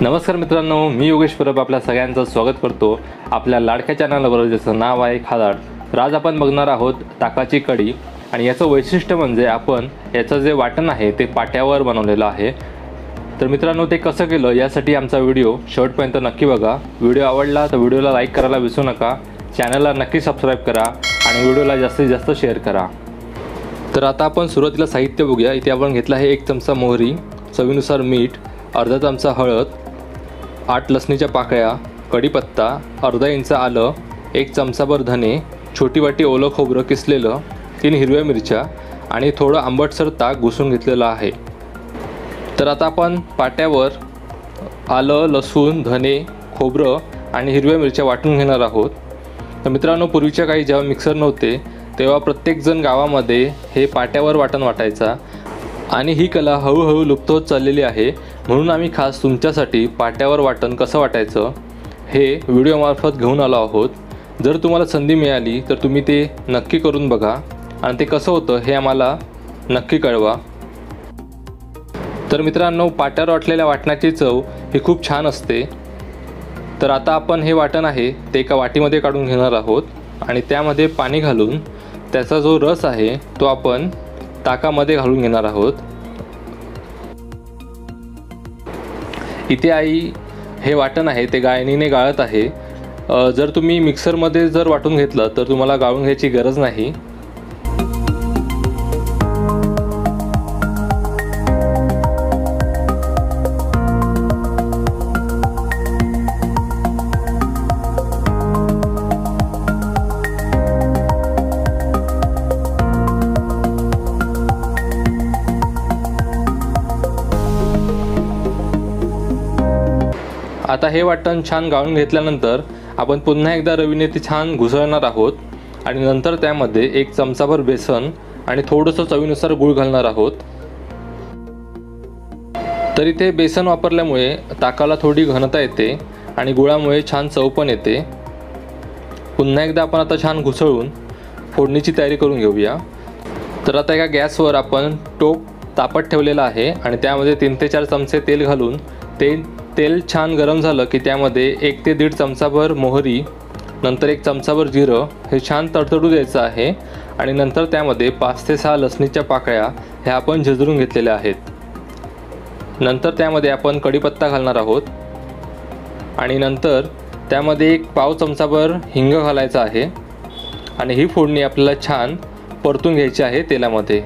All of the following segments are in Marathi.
नमस्कार मित्रांनो, मी योगेश परब आपल्या सगळ्यांचं स्वागत करतो आपल्या लाडक्या चॅनलवर, ज्याचं नाव आहे खादाड। तर आज आपण बघणार आहोत ताकाची कढी आणि याचं वैशिष्ट्य म्हणजे आपण याचं जे वाटण आहे ते पाट्यावर बनवलेलं आहे। तर मित्रांनो, ते कसं केलं यासाठी आमचा व्हिडिओ शेवटपर्यंत नक्की बघा। व्हिडिओ आवडला तर व्हिडिओला लाईक करायला विसरू नका, चॅनलला नक्की सबस्क्राईब करा आणि व्हिडिओला जास्तीत जास्त शेअर करा। तर आता आपण सुरुवातीला साहित्य बघूया। इथे आपण घेतला आहे 1 चमचा मोहरी, चवीनुसार मीठ, अर्धा चमचा हळद, 8 लसणीच्या पाकळ्या, कढीपत्ता, अर्धा इंच आलं, 1 चमचाभर धने, छोटी वाटी ओलं खोबरं किसलेलं, 3 हिरव्या मिरच्या आणि थोडं आंबटसर ताक घुसून घेतलेलं आहे। तर आता आपण पाट्यावर आलं, लसूण, धने, खोबरं आणि हिरव्या मिरच्या वाटून घेणार आहोत। तर मित्रांनो, पूर्वीच्या काही जेव्हा मिक्सर नव्हते तेव्हा प्रत्येकजण गावामध्ये हे पाट्यावर वाटण वाटायचा आणि ही कला हळूहळू लुप्त होत चाललेली आहे। म्हणून आम्ही खास तुमच्यासाठी पाट्यावर वाटण कसं वाटायचं हे व्हिडिओमार्फत घेऊन आलो आहोत। जर तुम्हाला संधी मिळाली तर तुम्ही ते नक्की करून बघा आणि ते कसं होतं हे आम्हाला नक्की कळवा। तर मित्रांनो, पाट्यावर वाटलेल्या वाटणाची चव ही खूप छान असते। तर आता आपण हे वाटण आहे ते एका वाटीमध्ये काढून घेणार आहोत आणि त्यामध्ये पाणी घालून त्याचा जो रस आहे तो आपण ताकामध्ये घालून घेणार आहोत। इथे आई हे वाटण आहे ते गाळणीने गाळत आहे। जर तुम्ही मिक्सरमध्ये जर वाटून घेतलं तर तुम्हाला गाळून घ्यायची गरज नाही। आता हे वाटण छान गाळून घेतल्यानंतर आपण पुन्हा एकदा रवीने ते छान घुसळणार आहोत आणि नंतर त्यामध्ये 1 चमचाभर बेसन आणि थोडंसं चवीनुसार गूळ घालणार आहोत। तर इथे बेसन वापरल्यामुळे ताकाला थोडी घनता येते आणि गुळामुळे छान चव पण येते। पुन्हा एकदा आपण आता छान घुसळून फोडणीची तयारी करून घेऊया। तर आता एका गॅसवर आपण टोप तापत ठेवलेला आहे आणि त्यामध्ये 3 ते 4 चमचे तेल घालून तेल छान गरम झालं की त्यामध्ये 1 ते 1.5 चमचाभर मोहरी, नंतर 1 चमचाभर जिरं हे छान तडतडू द्यायचं आहे आणि नंतर त्यामध्ये 5 ते 6 लसणीच्या पाकळ्या ह्या आपण झिजरून घेतलेल्या आहेत। नंतर त्यामध्ये आपण कढीपत्ता घालणार आहोत आणि नंतर त्यामध्ये 1 पाव चमचाभर हिंग घालायचा आहे आणि ही फोडणी आपल्याला छान परतून घ्यायची आहे तेलामध्ये।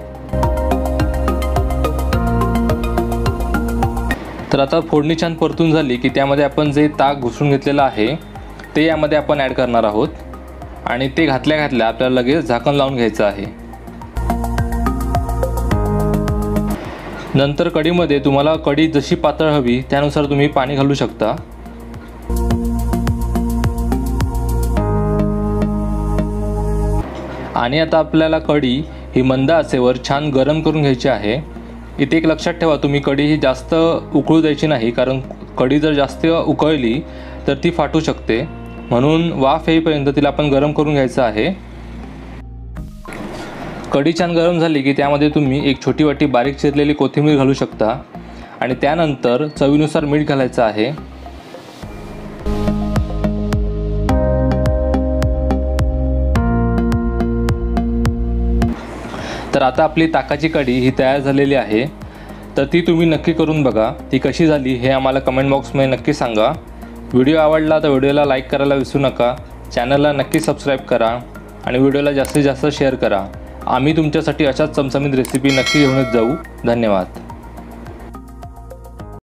तर आता फोडणी छान परतून झाली की त्यामध्ये आपण जे ताक घुसून घेतलेलं आहे ते यामध्ये आपण ॲड करणार आहोत आणि ते घातल्या आपल्याला लगेच झाकण लावून घ्यायचं आहे। नंतर कढीमध्ये तुम्हाला कढी जशी पातळ हवी त्यानुसार तुम्ही पाणी घालू शकता। आणि आता आपल्याला कढी ही मंद आचेवर छान गरम करून घ्यायची आहे। इथे एक लक्षात ठेवा, तुम्ही कढी ही जास्त उकळू द्यायची नाही, कारण कढी जर जास्त उकळली तर ती फाटू शकते। म्हणून वाफ येईपर्यंत तिला आपण गरम करून घ्यायचं आहे। कढी छान गरम झाली की त्यामध्ये तुम्ही 1 छोटी वाटी बारीक चिरलेली कोथिंबीर घालू शकता आणि त्यानंतर चवीनुसार मीठ घालायचं आहे। तर आता आपली ताकाची कढी ही तयार झालेली आहे। तर ती तुम्ही नक्की करून बघा, ती कशी झाली हे आम्हाला कमेंट बॉक्समध्ये नक्की सांगा। व्हिडिओ आवडला तर व्हिडिओला लाईक करायला विसरू नका, चॅनलला नक्की सबस्क्राईब करा आणि व्हिडिओला जास्तीत जास्त शेअर करा। आम्ही तुमच्यासाठी अशाच चमचमीत रेसिपी नक्की घेऊनच जाऊ। धन्यवाद।